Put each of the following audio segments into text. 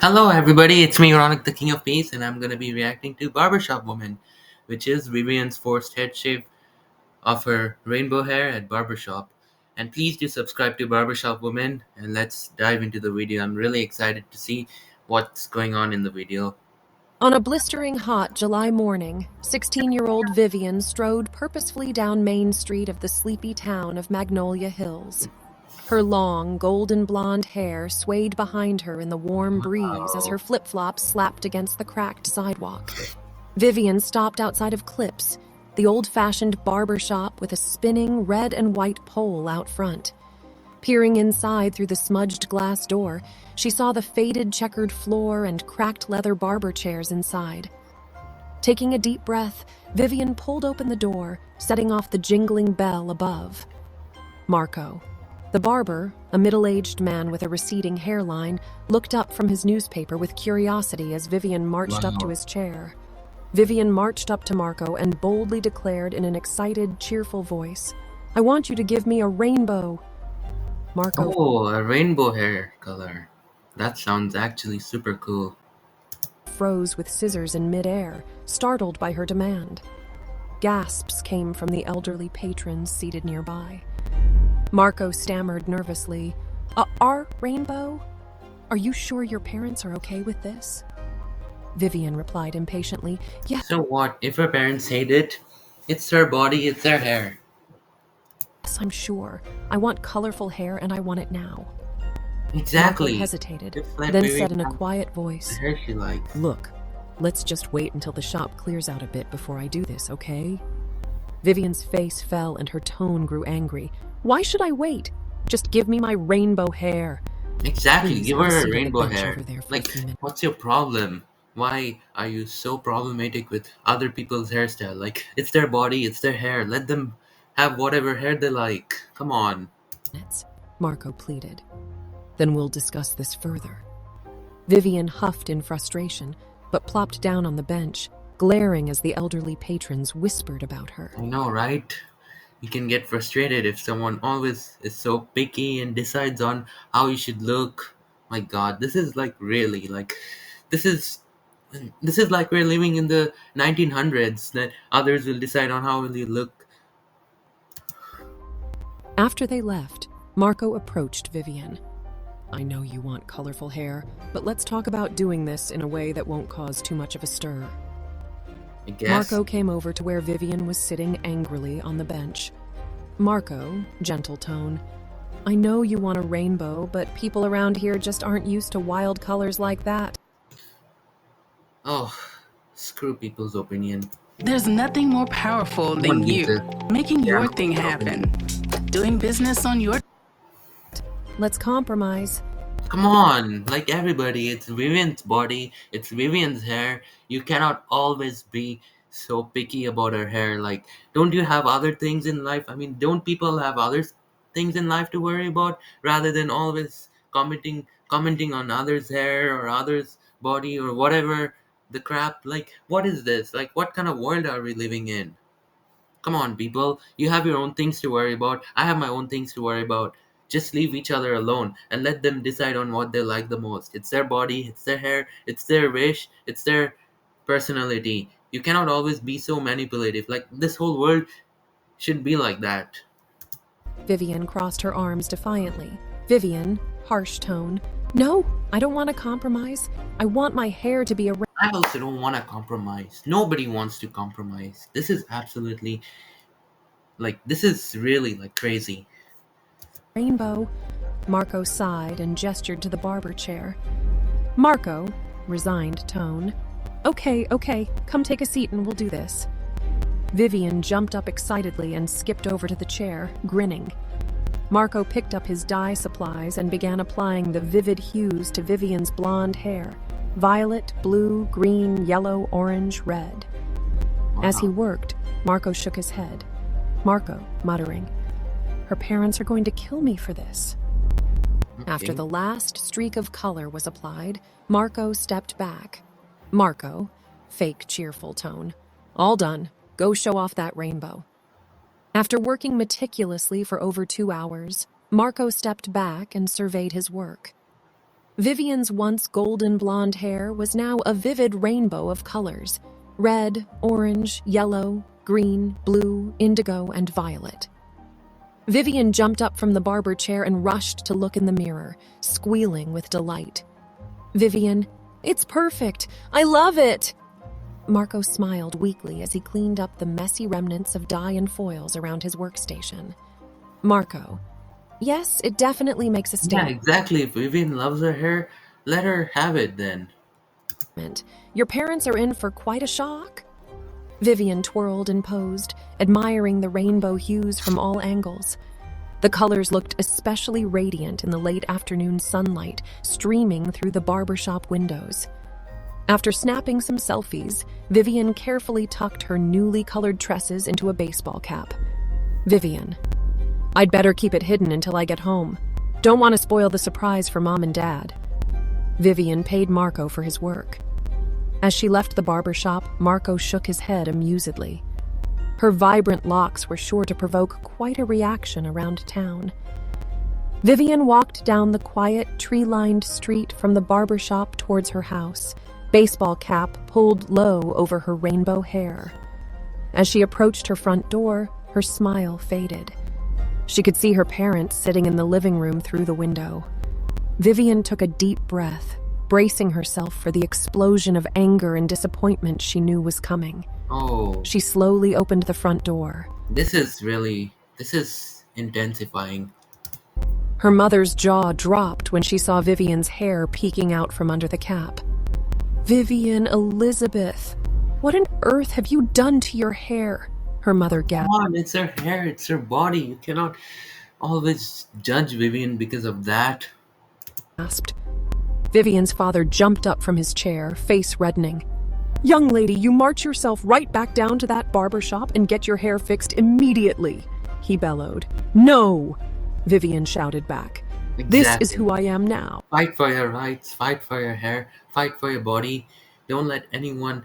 Hello, everybody. It's me, Ronak, the King of Peace, and I'm gonna be reacting to Barbershop Woman, which is Vivian's forced head shave of her rainbow hair at Barbershop. And please do subscribe to Barbershop Woman, and let's dive into the video. I'm really excited to see what's going on in the video. On a blistering hot July morning, 16-year-old Vivian strode purposefully down Main Street of the sleepy town of Magnolia Hills. Her long, golden blonde hair swayed behind her in the warm breeze as her flip-flops slapped against the cracked sidewalk. Vivian stopped outside of Clips, the old-fashioned barber shop with a spinning red and white pole out front. Peering inside through the smudged glass door, she saw the faded checkered floor and cracked leather barber chairs inside. Taking a deep breath, Vivian pulled open the door, setting off the jingling bell above. Marco, the barber, a middle-aged man with a receding hairline, looked up from his newspaper with curiosity as Vivian marched up to his chair. Vivian marched up to Marco and boldly declared in an excited, cheerful voice, "I want you to give me a rainbow." Marco Oh, a rainbow hair color. That sounds actually super cool. froze with scissors in midair, startled by her demand. Gasps came from the elderly patrons seated nearby. Marco stammered nervously, "Our rainbow? Are you sure your parents are okay with this?" Vivian replied impatiently, "Yes, So what? If her parents hate it, it's their body, it's their hair. I'm sure. I want colorful hair and I want it now." Exactly. Marco hesitated, Just let then Vivian said in a have quiet the voice, hair she likes. "Look, let's just wait until the shop clears out a bit before I do this, okay?" Vivian's face fell and her tone grew angry. "Why should I wait? Just give me my rainbow hair." Exactly, "Please give have a her seat a on the rainbow bench hair. over there for a Like, few minutes." what's your problem? Why are you so problematic with other people's hairstyle? Like, it's their body, it's their hair. Let them have whatever hair they like. Come on. Marco pleaded. "Then we'll discuss this further." Vivian huffed in frustration, but plopped down on the bench, glaring as the elderly patrons whispered about her. I know, right? You can get frustrated if someone always is so picky and decides on how you should look. My god, this is like really like this is this is like we're living in the 1900s that others will decide on how will you look. After they left, Marco approached Vivian. "I know you want colorful hair, but let's talk about doing this in a way that won't cause too much of a stir." I guess. Marco came over to where Vivian was sitting angrily on the bench. "Marco," gentle tone, "I know you want a rainbow, but people around here just aren't used to wild colors like that." Oh, screw people's opinion. There's nothing more powerful No than one gives you a making your damn thing about happen, opinion. doing business on your "Let's compromise." Come on, like everybody, it's Vivian's body, it's Vivian's hair. You cannot always be so picky about her hair. Like, don't you have other things in life? I mean, don't people have other things in life to worry about rather than always commenting on others' hair or others' body or whatever the crap? Like, what is this? Like, what kind of world are we living in? Come on, people. You have your own things to worry about. I have my own things to worry about. Just leave each other alone and let them decide on what they like the most. It's their body, it's their hair, it's their wish, it's their personality. You cannot always be so manipulative. Like, this whole world should be like that. Vivian crossed her arms defiantly. "Vivian," harsh tone, "no, I don't want to compromise. I want my hair to be a I also don't want to compromise. Nobody wants to compromise. This is absolutely, like, this is really, like, crazy. rainbow." Marco sighed and gestured to the barber chair. "Marco," resigned tone, Okay, come take a seat and we'll do this." Vivian jumped up excitedly and skipped over to the chair, grinning. Marco picked up his dye supplies and began applying the vivid hues to Vivian's blonde hair: violet, blue, green, yellow, orange, red. As he worked, Marco shook his head. Marco, muttering, "Her parents are going to kill me for this." After the last streak of color was applied, Marco stepped back. "Marco," fake cheerful tone, "all done. Go show off that rainbow." After working meticulously for over 2 hours, Marco stepped back and surveyed his work. Vivian's once golden blonde hair was now a vivid rainbow of colors: red, orange, yellow, green, blue, indigo, and violet. Vivian jumped up from the barber chair and rushed to look in the mirror, squealing with delight. "Vivian, it's perfect! I love it!" Marco smiled weakly as he cleaned up the messy remnants of dye and foils around his workstation. "Marco, yes, it definitely makes a Yeah, statement. exactly. If Vivian loves her hair, let her have it then. Your parents are in for quite a shock." Vivian twirled and posed, admiring the rainbow hues from all angles. The colors looked especially radiant in the late afternoon sunlight streaming through the barbershop windows. After snapping some selfies, Vivian carefully tucked her newly colored tresses into a baseball cap. "Vivian, I'd better keep it hidden until I get home. Don't want to spoil the surprise for Mom and Dad." Vivian paid Marco for his work. As she left the barbershop, Marco shook his head amusedly. Her vibrant locks were sure to provoke quite a reaction around town. Vivian walked down the quiet, tree-lined street from the barbershop towards her house, baseball cap pulled low over her rainbow hair. As she approached her front door, her smile faded. She could see her parents sitting in the living room through the window. Vivian took a deep breath, bracing herself for the explosion of anger and disappointment she knew was coming. Oh, She slowly opened the front door. this is intensifying. Her mother's jaw dropped when she saw Vivian's hair peeking out from under the cap. "Vivian Elizabeth, what on earth have you done to your hair?" her mother Come on, it's her hair, it's her body. You cannot always judge Vivian because of that. gasped. Vivian's father jumped up from his chair, face reddening. "Young lady, you march yourself right back down to that barber shop and get your hair fixed immediately," he bellowed. "No!" Vivian shouted back. "This is Exactly. who I am now." Fight for your rights, fight for your hair, fight for your body. Don't let anyone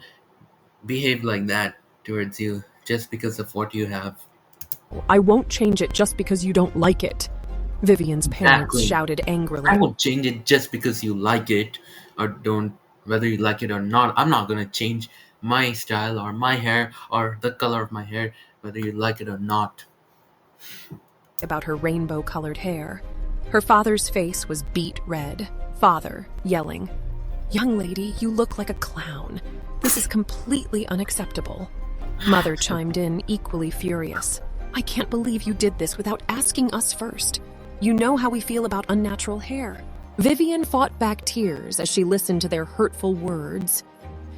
behave like that towards you just because of what you have. "I won't change it just because you don't like it," Vivian's parents Exactly. shouted angrily. I won't change it just because you like it or don't, whether you like it or not. I'm not gonna change my style or my hair or the color of my hair, whether you like it or not. About her rainbow-colored hair. Her father's face was beet red. Father, yelling, "Young lady, you look like a clown. This is completely unacceptable." Mother chimed in, equally furious. "I can't believe you did this without asking us first. You know how we feel about unnatural hair." Vivian fought back tears as she listened to their hurtful words.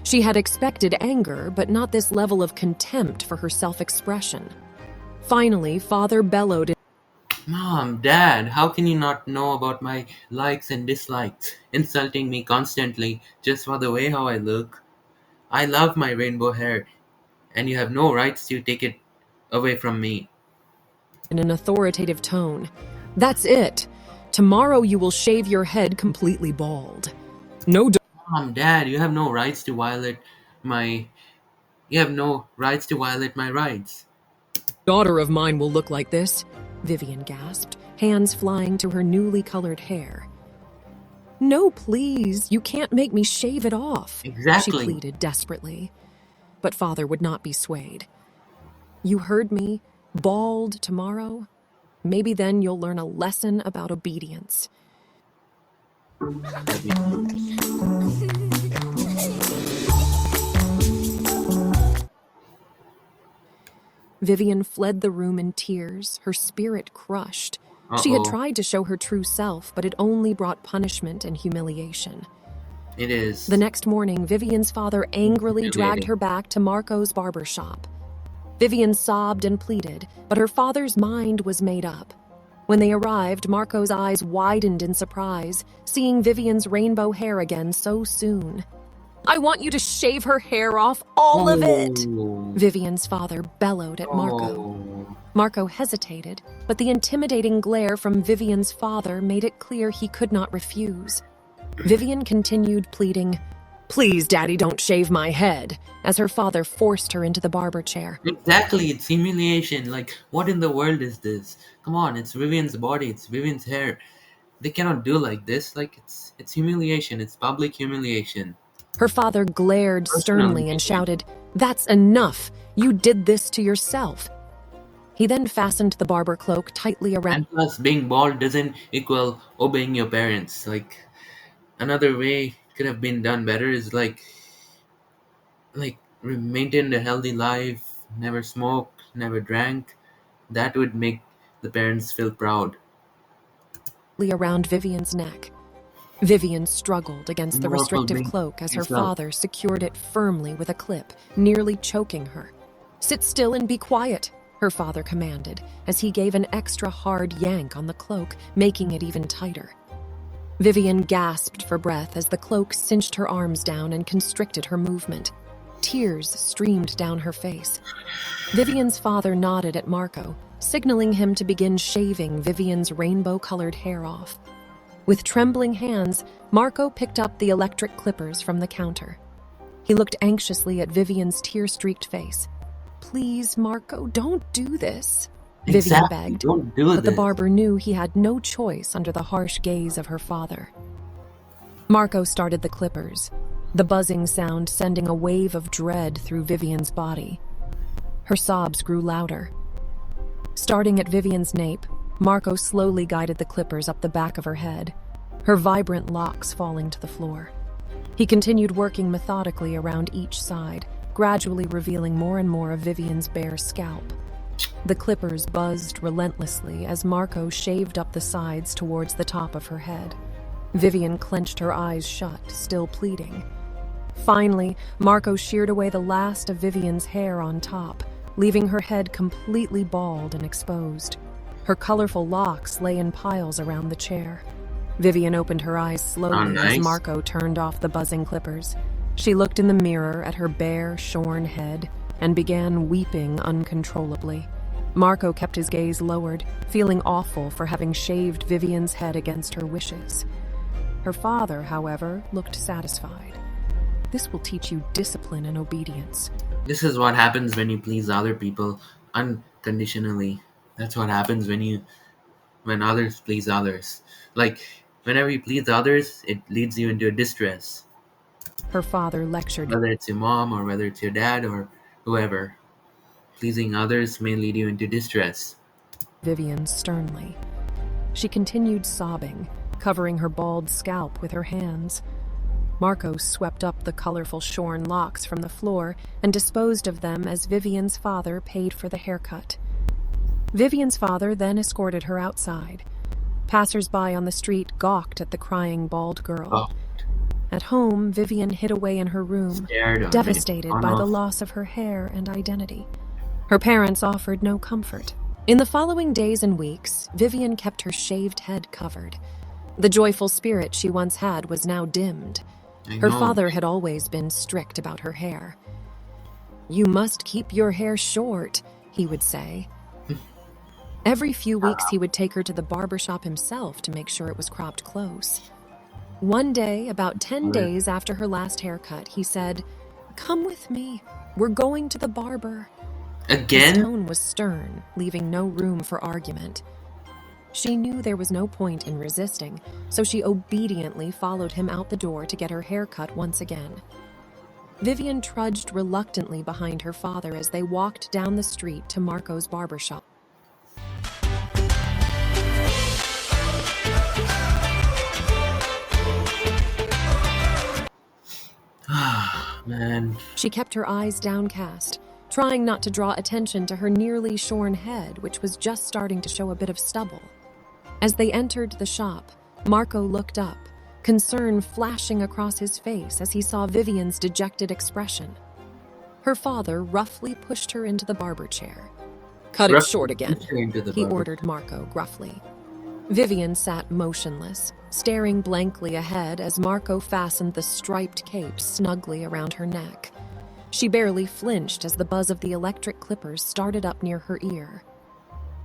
She had expected anger, but not this level of contempt for her self-expression. Finally, Father bellowed, Mom, Dad, how can you not know about my likes and dislikes, insulting me constantly just for the way how I look? I love my rainbow hair, and you have no rights to take it away from me. in an authoritative tone, "That's it. Tomorrow you will shave your head completely bald. No Mom, Dad, my you have no rights to violate my rights. daughter of mine will look like this," Vivian gasped, hands flying to her newly colored hair. "No, please, you can't make me shave it off," she Exactly. pleaded desperately. But Father would not be swayed. "You heard me. Bald tomorrow? Maybe then you'll learn a lesson about obedience." Vivian fled the room in tears, her spirit crushed. She had Uh-oh. tried to show her true self, but it only brought punishment and humiliation. It is. The next morning, Vivian's father angrily dragged Humiliating. her back to Marco's barber shop. Vivian sobbed and pleaded, but her father's mind was made up. When they arrived, Marco's eyes widened in surprise, seeing Vivian's rainbow hair again so soon. "I want you to shave her hair off, all of it!" Oh. Vivian's father bellowed at Marco. Oh. Marco hesitated, but the intimidating glare from Vivian's father made it clear he could not refuse. Vivian continued pleading, "Please, Daddy, don't shave my head," as her father forced her into the barber chair. Exactly, it's humiliation. Like, what in the world is this? Come on, it's Vivian's body, it's Vivian's hair. They cannot do like this. Like it's humiliation. It's public humiliation. Her father glared Personally sternly and speaking. shouted, "That's enough! You did this to yourself!" He then fastened the barber cloak tightly around And plus, being bald doesn't equal obeying your parents. Like another way could have been done better is like maintain a healthy life, never smoked, never drank. That would make the parents feel proud. around Vivian's neck. Vivian struggled against the More for restrictive being cloak as her yourself. father secured it firmly with a clip, nearly choking her. "Sit still and be quiet," her father commanded, as he gave an extra hard yank on the cloak, making it even tighter. Vivian gasped for breath as the cloak cinched her arms down and constricted her movement. Tears streamed down her face. Vivian's father nodded at Marco, signaling him to begin shaving Vivian's rainbow-colored hair off. With trembling hands, Marco picked up the electric clippers from the counter. He looked anxiously at Vivian's tear-streaked face. "Please, Marco, don't do this," Vivian Exactly. begged. Don't do But the this. barber knew he had no choice under the harsh gaze of her father. Marco started the clippers, the buzzing sound sending a wave of dread through Vivian's body. Her sobs grew louder. Starting at Vivian's nape, Marco slowly guided the clippers up the back of her head, her vibrant locks falling to the floor. He continued working methodically around each side, gradually revealing more and more of Vivian's bare scalp. The clippers buzzed relentlessly as Marco shaved up the sides towards the top of her head. Vivian clenched her eyes shut, still pleading. Finally, Marco sheared away the last of Vivian's hair on top, leaving her head completely bald and exposed. Her colorful locks lay in piles around the chair. Vivian opened her eyes slowly as Nice. Marco turned off the buzzing clippers. She looked in the mirror at her bare, shorn head and began weeping uncontrollably. Marco kept his gaze lowered, feeling awful for having shaved Vivian's head against her wishes. Her father, however, looked satisfied. "This will teach you discipline and obedience." This is what happens when you please other people unconditionally. That's what happens when others please others. Like whenever you please others, it leads you into a distress. Her father lectured Whether it's your mom or whether it's your dad or whoever. Pleasing others may lead you into distress. Vivian sternly. She continued sobbing, covering her bald scalp with her hands. Marco swept up the colorful shorn locks from the floor and disposed of them as Vivian's father paid for the haircut. Vivian's father then escorted her outside. Passers-by on the street gawked at the crying bald girl. Oh, At home, Vivian hid away in her room, scared of devastated it. by the loss of her hair and identity. Her parents offered no comfort. In the following days and weeks, Vivian kept her shaved head covered. The joyful spirit she once had was now dimmed. I Her know. father had always been strict about her hair. "You must keep your hair short," he would say. Every few weeks, he would take her to the barber shop himself to make sure it was cropped close. One day, about 10 days after her last haircut, he said, "Come with me. We're going to the barber." His Again? tone was stern, leaving no room for argument. She knew there was no point in resisting, so she obediently followed him out the door to get her hair cut once again. Vivian trudged reluctantly behind her father as they walked down the street to Marco's barbershop. Man. She kept her eyes downcast, trying not to draw attention to her nearly shorn head, which was just starting to show a bit of stubble. As they entered the shop, Marco looked up, concern flashing across his face as he saw Vivian's dejected expression. Her father roughly pushed her into the barber chair. "Cut it short again," he ordered Marco gruffly. Vivian sat motionless, staring blankly ahead as Marco fastened the striped cape snugly around her neck. She barely flinched as the buzz of the electric clippers started up near her ear.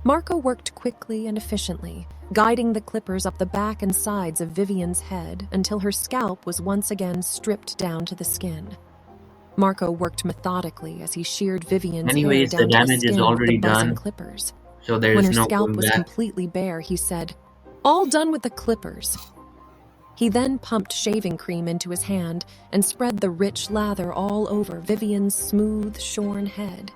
Marco worked quickly and efficiently, guiding the clippers up the back and sides of Vivian's head until her scalp was once again stripped down to the skin. Marco worked methodically as he sheared Vivian's Anyways, hair the down to the damage is skin with already the buzzing done, clippers. so there's When her no scalp going was back. completely bare, he said, All done with the clippers. He then pumped shaving cream into his hand and spread the rich lather all over Vivian's smooth, shorn head.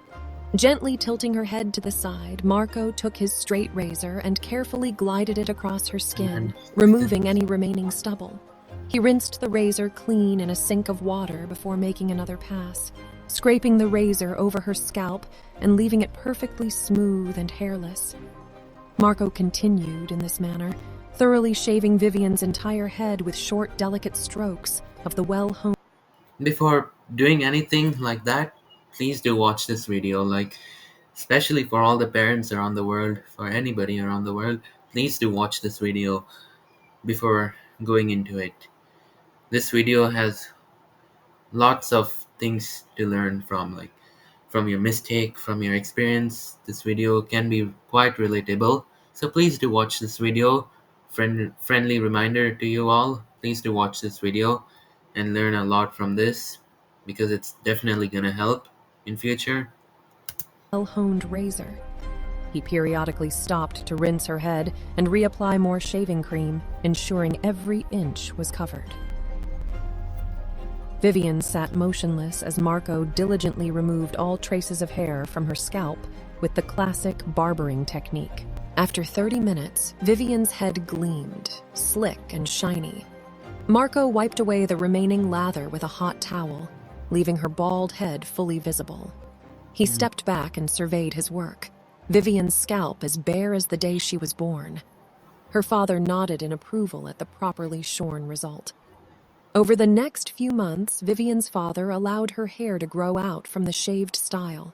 Gently tilting her head to the side, Marco took his straight razor and carefully glided it across her skin, removing any remaining stubble. He rinsed the razor clean in a sink of water before making another pass, scraping the razor over her scalp and leaving it perfectly smooth and hairless. Marco continued in this manner, thoroughly shaving Vivian's entire head with short, delicate strokes of the well-honed. Before doing anything like that, please do watch this video. Like, especially for all the parents around the world, for anybody around the world, please do watch this video before going into it. This video has lots of things to learn from, like from your mistake, from your experience. This video can be quite relatable, so please do watch this video. Friendly reminder to you all, please do watch this video and learn a lot from this, because it's definitely gonna help in future. Well-honed razor. He periodically stopped to rinse her head and reapply more shaving cream, ensuring every inch was covered. Vivian sat motionless as Marco diligently removed all traces of hair from her scalp with the classic barbering technique. After 30 minutes, Vivian's head gleamed, slick and shiny. Marco wiped away the remaining lather with a hot towel, leaving her bald head fully visible. He stepped back and surveyed his work, Vivian's scalp as bare as the day she was born. Her father nodded in approval at the properly shorn result. Over the next few months, Vivian's father allowed her hair to grow out from the shaved style.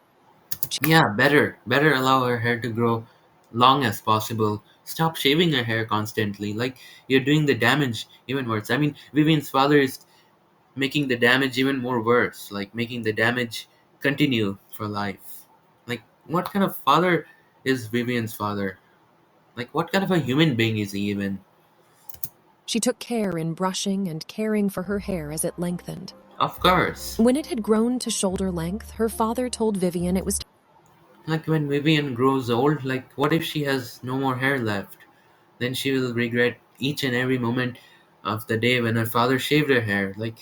Yeah, better allow her hair to grow long as possible. Stop shaving her hair constantly. Like, you're doing the damage even worse. I mean, Vivian's father is making the damage even more worse, like making the damage continue for life. Like, what kind of father is Vivian's father? Like, what kind of a human being is he even? She took care in brushing and caring for her hair as it lengthened. Of course. When it had grown to shoulder length, her father told Vivian it was Like, when Vivian grows old, like, what if she has no more hair left? Then she will regret each and every moment of the day when her father shaved her hair. Like,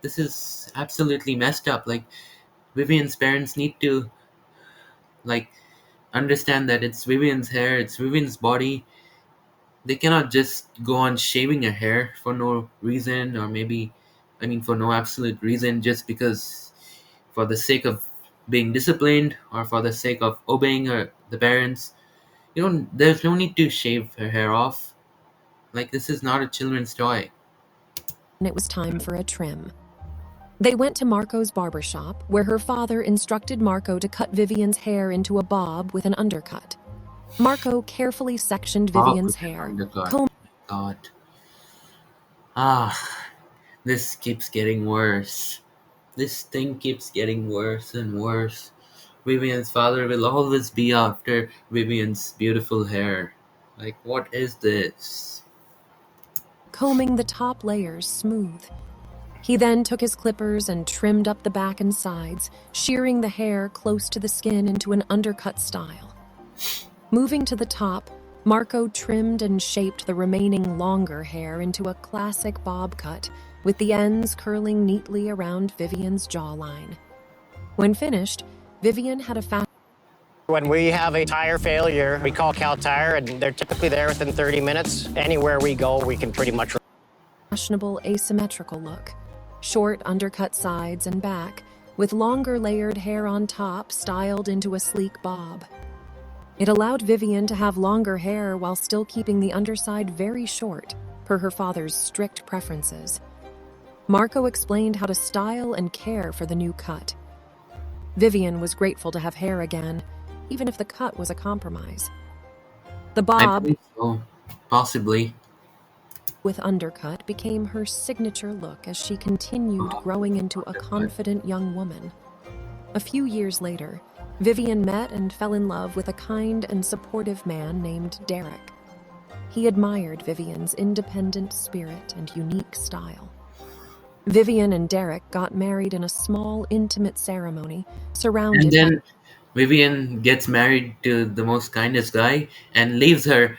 this is absolutely messed up. Like, Vivian's parents need to, like, understand that it's Vivian's hair, it's Vivian's body. They cannot just go on shaving her hair for no reason, or maybe, I mean, for no absolute reason, just because, for the sake of being disciplined or for the sake of obeying the parents. You don't. There's no need to shave her hair off. Like, this is not a children's toy. time for a trim. They went to Marco's barber shop, where her father instructed Marco to cut Vivian's hair into a bob with an undercut. Marco carefully sectioned Vivian's hair, Undercut. God. Ah, this keeps getting worse. This thing keeps getting worse and worse. Vivian's father will always be after Vivian's beautiful hair. Like, what is this? combing the top layers smooth. He then took his clippers and trimmed up the back and sides, shearing the hair close to the skin into an undercut style. Moving to the top, Marco trimmed and shaped the remaining longer hair into a classic bob cut, with the ends curling neatly around Vivian's jawline. When finished, Vivian had a When we have a tire failure, we call Cal Tire, and they're typically there within 30 minutes. Anywhere we go, we can pretty much fashionable asymmetrical look. Short undercut sides and back, with longer layered hair on top styled into a sleek bob. It allowed Vivian to have longer hair while still keeping the underside very short, per her father's strict preferences. Marco explained how to style and care for the new cut. Vivian was grateful to have hair again, even if the cut was a compromise. The I bob, believe so. Possibly. with undercut, became her signature look as she continued growing into a confident young woman. A few years later, Vivian met and fell in love with a kind and supportive man named Derek. He admired Vivian's independent spirit and unique style. Vivian and Derek got married in a small, intimate ceremony surrounded And by then Vivian gets married to the most kindest guy and leaves her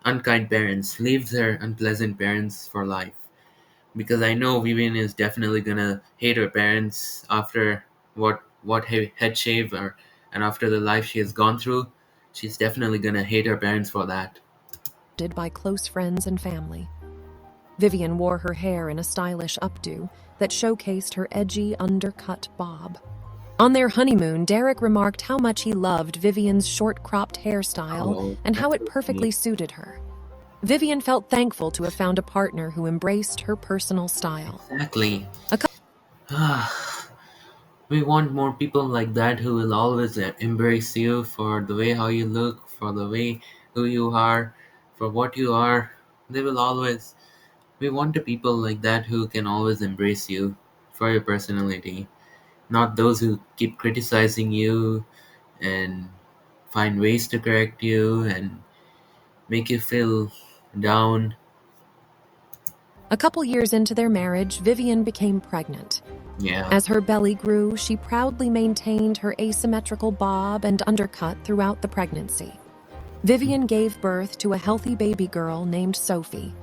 unkind parents, leaves her unpleasant parents for life. Because I know Vivian is definitely gonna hate her parents after head shave or and after the life she has gone through. She's definitely gonna hate her parents for that. by close friends and family. Vivian wore her hair in a stylish updo that showcased her edgy, undercut bob. On their honeymoon, Derek remarked how much he loved Vivian's short-cropped hairstyle Oh, and how that's it so perfectly sweet. suited her. Vivian felt thankful to have found a partner who embraced her personal style. Exactly. A We want more people like that who will always embrace you for the way how you look, for the way who you are, for what you are. They will always. We want the people like that who can always embrace you for your personality, not those who keep criticizing you and find ways to correct you and make you feel down. A couple years into their marriage, Vivian became pregnant. Yeah. As her belly grew, she proudly maintained her asymmetrical bob and undercut throughout the pregnancy. Vivian gave birth to a healthy baby girl named Sophie.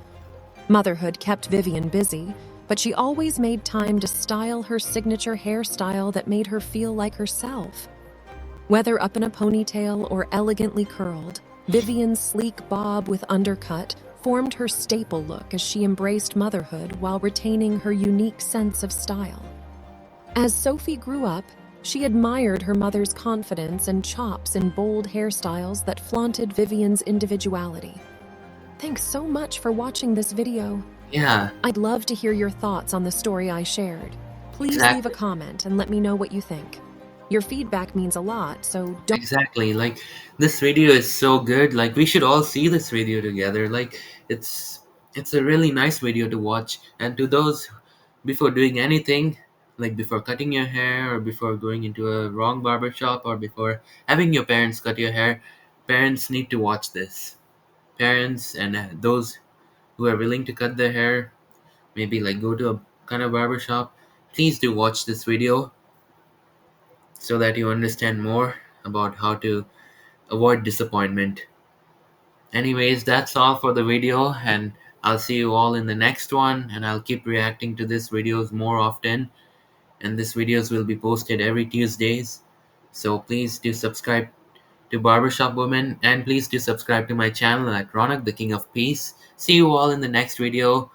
Motherhood kept Vivian busy, but she always made time to style her signature hairstyle that made her feel like herself. Whether up in a ponytail or elegantly curled, Vivian's sleek bob with undercut formed her staple look as she embraced motherhood while retaining her unique sense of style. As Sophie grew up, she admired her mother's confidence and chops in bold hairstyles that flaunted Vivian's individuality. Thanks so much for watching this video. Yeah, I'd love to hear your thoughts on the story I shared. Please leave a exactly. comment and let me know what you think. Your feedback means a lot, so don't. Exactly. Like this video is so good. Like we should all see this video together. Like it's it's a really nice video to watch. And to those before doing anything, like before cutting your hair or before going into a wrong barber shop or before having your parents cut your hair, parents need to watch this. Parents and those who are willing to cut their hair, maybe like go to a kind of barber shop, please do watch this video so that you understand more about how to avoid disappointment. Anyways, that's all for the video, and I'll see you all in the next one, and I'll keep reacting to these videos more often, and these videos will be posted every Tuesdays. So please do subscribe to Barbershop Woman, and please do subscribe to my channel at Ronak the King of Peace. See you all in the next video.